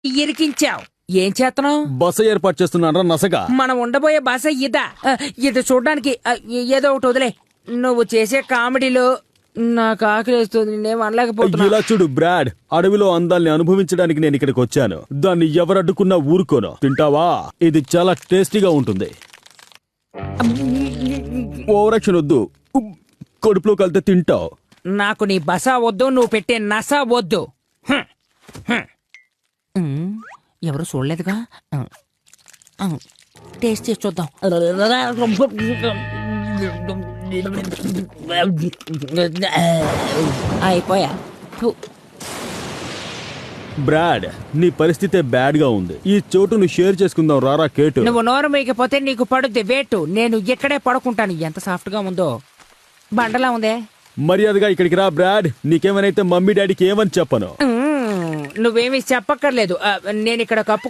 ఇరికించావు. ఏం చేస్తున్నావు? బస ఏర్పాటు చేస్తున్నారా నసగా? మనం ఉండబోయే బస ఇదా? ఇది చూడడానికి ఏదో ఒకటి వదిలే. నువ్వు చేసే కామెడీలో నాకు ఆకలిస్తుంది, నేను అనలేకపోతున్నా. ఇలా చూడు బ్రాడ్, అడవిలో అందాల్ని అనుభవించడానికి నేను ఇక్కడికి వచ్చాను. దాన్ని ఎవరడ్డుకున్నా ఊరుకోను. తింటావా? ఇది చాలా టేస్టీగా ఉంటుంది. ఓవరాక్షన్ వద్దు, కడుపులో కలితే తింటావు. నాకు నీ బస వద్దు, నువ్వు పెట్టే నస వద్దు. ఎవరు చూడలేదుగా, టేస్ట్ చేసి చూద్దాం. అయిపోయా. బ్రాడ్, నీ పరిస్థితే బ్యాడ్ గా ఉంది. ఈ చోటును షేర్ చేసుకుందాం రారా కేటు. నువ్వు నోరు మేకపోతే నీకు పడుద్ది వేటు. నేను ఇక్కడే పడుకుంటాను. ఎంత సాఫ్ట్ గా ఉందో, బండలా ఉందే. మర్యాదగా ఇక్కడికి రా బ్రాడ్. నీకేమైనా మమ్మీ డాడీకి ఏమని చెప్పను. నువ్వేమీ చెప్పక్కర్లేదు. నేను ఇక్కడ కప్పు